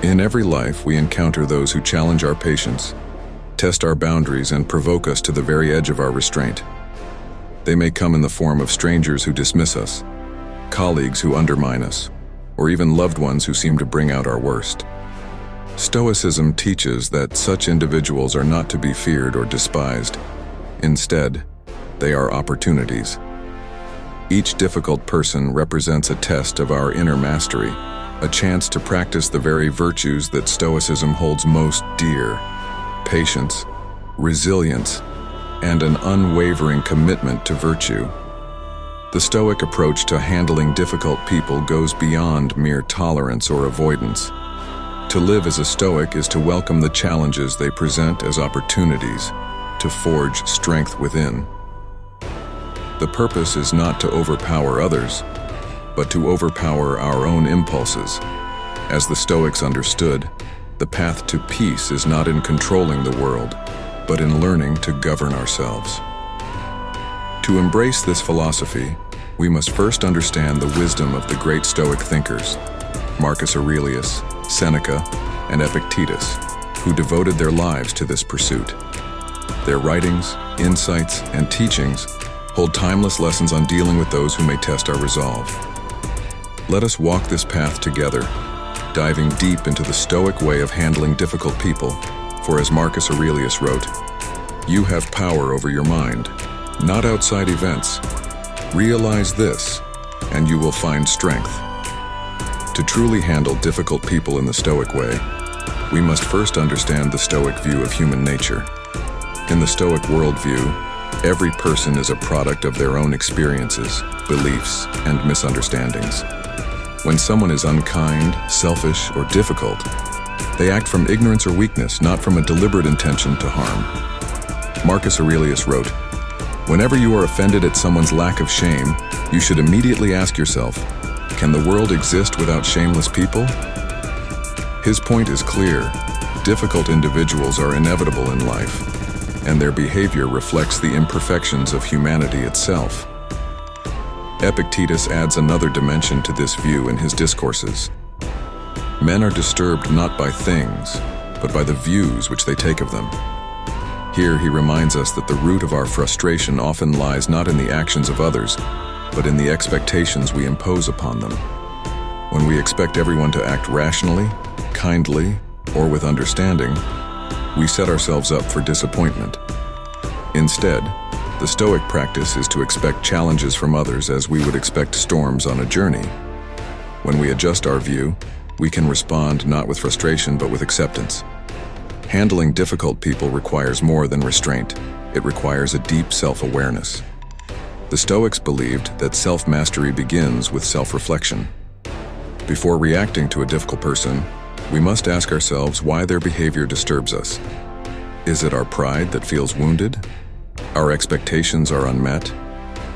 In every life, we encounter those who challenge our patience, test our boundaries, and provoke us to the very edge of our restraint. They may come in the form of strangers who dismiss us, colleagues who undermine us, or even loved ones who seem to bring out our worst. Stoicism teaches that such individuals are not to be feared or despised. Instead, they are opportunities. Each difficult person represents a test of our inner mastery, a chance to practice the very virtues that Stoicism holds most dear: patience, resilience, and an unwavering commitment to virtue. The Stoic approach to handling difficult people goes beyond mere tolerance or avoidance. To live as a Stoic is to welcome the challenges they present as opportunities to forge strength within. The purpose is not to overpower others, but to overpower our own impulses. As the Stoics understood, the path to peace is not in controlling the world, but in learning to govern ourselves. To embrace this philosophy, we must first understand the wisdom of the great Stoic thinkers, Marcus Aurelius, Seneca, and Epictetus, who devoted their lives to this pursuit. Their writings, insights, and teachings hold timeless lessons on dealing with those who may test our resolve. Let us walk this path together, diving deep into the Stoic way of handling difficult people, for as Marcus Aurelius wrote, "You have power over your mind, not outside events. Realize this, and you will find strength." To truly handle difficult people in the Stoic way, we must first understand the Stoic view of human nature. In the Stoic worldview, every person is a product of their own experiences, beliefs, and misunderstandings. When someone is unkind, selfish, or difficult, they act from ignorance or weakness, not from a deliberate intention to harm. Marcus Aurelius wrote, "Whenever you are offended at someone's lack of shame, you should immediately ask yourself, can the world exist without shameless people?" His point is clear. Difficult individuals are inevitable in life, and their behavior reflects the imperfections of humanity itself. Epictetus adds another dimension to this view in his discourses. Men are disturbed not by things, but by the views which they take of them. Here he reminds us that the root of our frustration often lies not in the actions of others, but in the expectations we impose upon them. When we expect everyone to act rationally, kindly, or with understanding, we set ourselves up for disappointment. Instead, the Stoic practice is to expect challenges from others as we would expect storms on a journey. When we adjust our view, we can respond not with frustration but with acceptance. Handling difficult people requires more than restraint. It requires a deep self-awareness. The Stoics believed that self-mastery begins with self-reflection. Before reacting to a difficult person, we must ask ourselves why their behavior disturbs us. Is it our pride that feels wounded? Our expectations are unmet?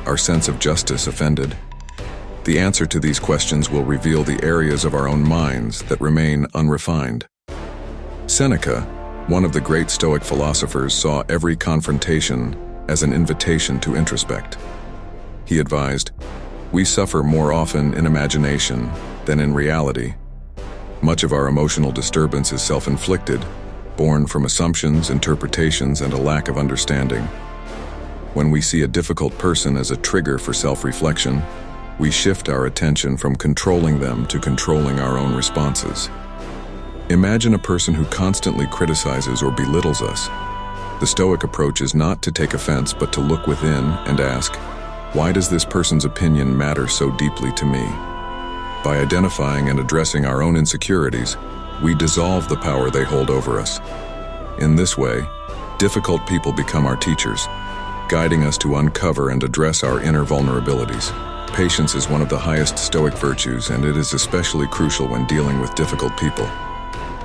Our sense of justice offended? The answer to these questions will reveal the areas of our own minds that remain unrefined. Seneca, one of the great Stoic philosophers, saw every confrontation as an invitation to introspect. He advised, "We suffer more often in imagination than in reality. Much of our emotional disturbance is self-inflicted, born from assumptions, interpretations, and a lack of understanding. When we see a difficult person as a trigger for self-reflection, we shift our attention from controlling them to controlling our own responses. Imagine a person who constantly criticizes or belittles us. The Stoic approach is not to take offense, but to look within and ask, why does this person's opinion matter so deeply to me? By identifying and addressing our own insecurities, we dissolve the power they hold over us. In this way, difficult people become our teachers, guiding us to uncover and address our inner vulnerabilities. Patience is one of the highest Stoic virtues, and it is especially crucial when dealing with difficult people.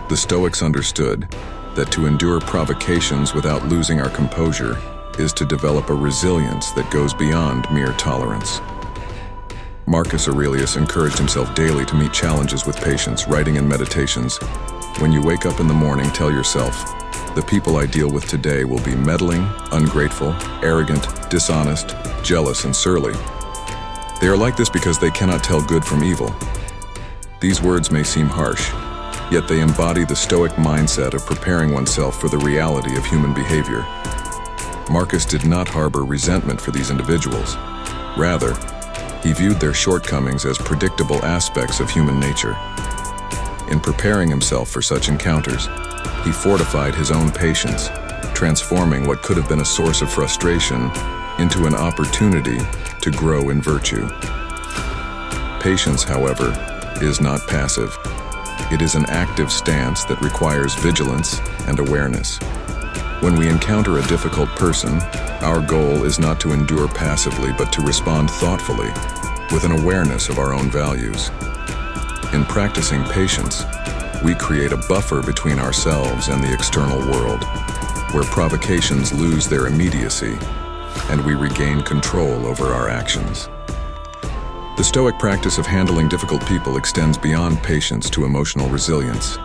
The Stoics understood that to endure provocations without losing our composure is to develop a resilience that goes beyond mere tolerance. Marcus Aurelius encouraged himself daily to meet challenges with patience, writing in Meditations, "When you wake up in the morning, tell yourself, the people I deal with today will be meddling, ungrateful, arrogant, dishonest, jealous, and surly. They are like this because they cannot tell good from evil." These words may seem harsh, yet they embody the Stoic mindset of preparing oneself for the reality of human behavior. Marcus did not harbor resentment for these individuals. Rather, he viewed their shortcomings as predictable aspects of human nature. In preparing himself for such encounters, he fortified his own patience, transforming what could have been a source of frustration into an opportunity to grow in virtue. Patience, however, is not passive. It is an active stance that requires vigilance and awareness. When we encounter a difficult person, our goal is not to endure passively, but to respond thoughtfully, with an awareness of our own values. In practicing patience, we create a buffer between ourselves and the external world, where provocations lose their immediacy and we regain control over our actions. The Stoic practice of handling difficult people extends beyond patience to emotional resilience.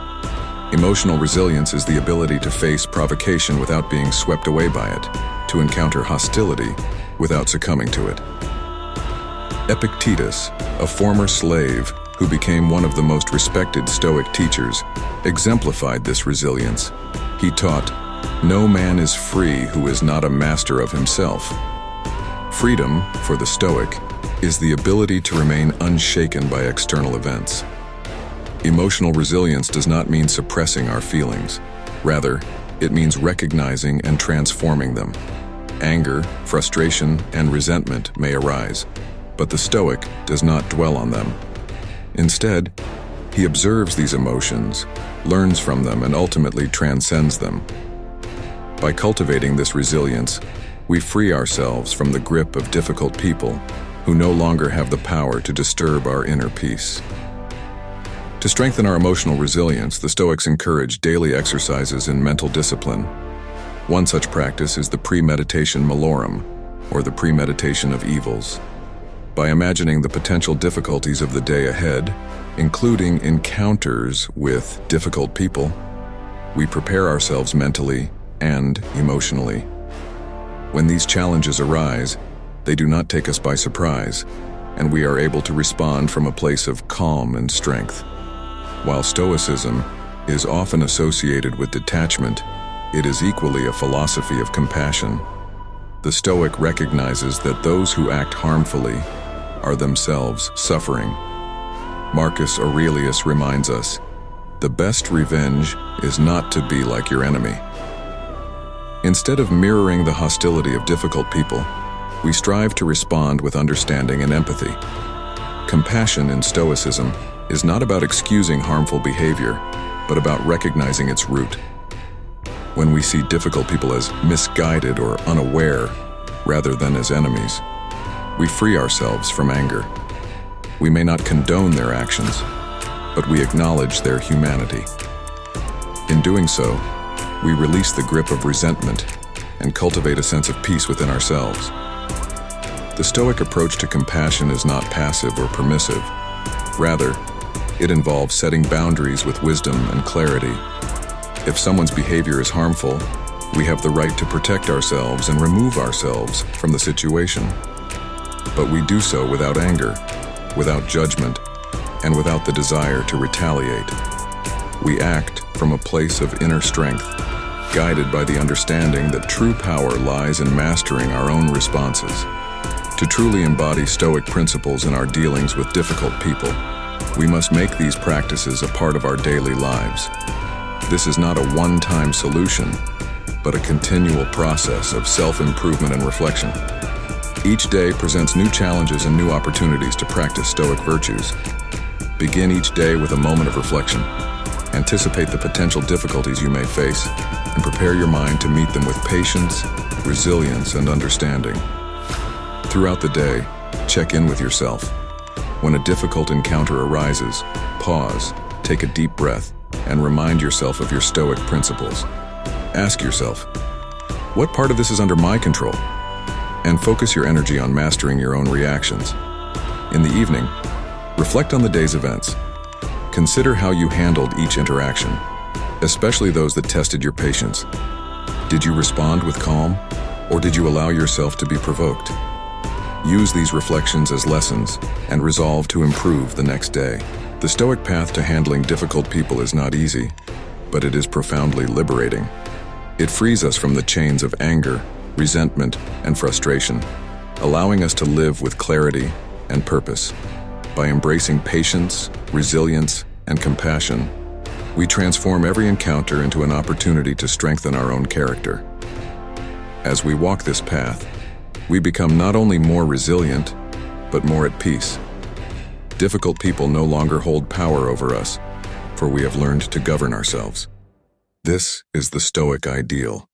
Emotional resilience is the ability to face provocation without being swept away by it, to encounter hostility without succumbing to it. Epictetus, a former slave who became one of the most respected Stoic teachers, exemplified this resilience. He taught, "No man is free who is not a master of himself." Freedom, for the Stoic, is the ability to remain unshaken by external events. Emotional resilience does not mean suppressing our feelings. Rather, it means recognizing and transforming them. Anger, frustration, and resentment may arise, but the Stoic does not dwell on them. Instead, he observes these emotions, learns from them, and ultimately transcends them. By cultivating this resilience, we free ourselves from the grip of difficult people who no longer have the power to disturb our inner peace. To strengthen our emotional resilience, the Stoics encourage daily exercises in mental discipline. One such practice is the premeditation malorum, or the premeditation of evils. By imagining the potential difficulties of the day ahead, including encounters with difficult people, we prepare ourselves mentally and emotionally. When these challenges arise, they do not take us by surprise, and we are able to respond from a place of calm and strength. While Stoicism is often associated with detachment, it is equally a philosophy of compassion. The Stoic recognizes that those who act harmfully are themselves suffering. Marcus Aurelius reminds us, "The best revenge is not to be like your enemy." Instead of mirroring the hostility of difficult people, we strive to respond with understanding and empathy. Compassion in Stoicism is not about excusing harmful behavior, but about recognizing its root. When we see difficult people as misguided or unaware, rather than as enemies, we free ourselves from anger. We may not condone their actions, but we acknowledge their humanity. In doing so, we release the grip of resentment and cultivate a sense of peace within ourselves. The Stoic approach to compassion is not passive or permissive. Rather, it involves setting boundaries with wisdom and clarity. If someone's behavior is harmful, we have the right to protect ourselves and remove ourselves from the situation. But we do so without anger, without judgment, and without the desire to retaliate. We act from a place of inner strength, guided by the understanding that true power lies in mastering our own responses. To truly embody Stoic principles in our dealings with difficult people, we must make these practices a part of our daily lives. This is not a one-time solution, but a continual process of self-improvement and reflection. Each day presents new challenges and new opportunities to practice Stoic virtues. Begin each day with a moment of reflection. Anticipate the potential difficulties you may face, and prepare your mind to meet them with patience, resilience, and understanding. Throughout the day, check in with yourself. When a difficult encounter arises, pause, take a deep breath, and remind yourself of your Stoic principles. Ask yourself, what part of this is under my control? And focus your energy on mastering your own reactions. In the evening, reflect on the day's events. Consider how you handled each interaction, especially those that tested your patience. Did you respond with calm, or did you allow yourself to be provoked? Use these reflections as lessons and resolve to improve the next day. The Stoic path to handling difficult people is not easy, but it is profoundly liberating. It frees us from the chains of anger, resentment, and frustration, allowing us to live with clarity and purpose. By embracing patience, resilience, and compassion, we transform every encounter into an opportunity to strengthen our own character. As we walk this path, we become not only more resilient, but more at peace. Difficult people no longer hold power over us, for we have learned to govern ourselves. This is the Stoic ideal,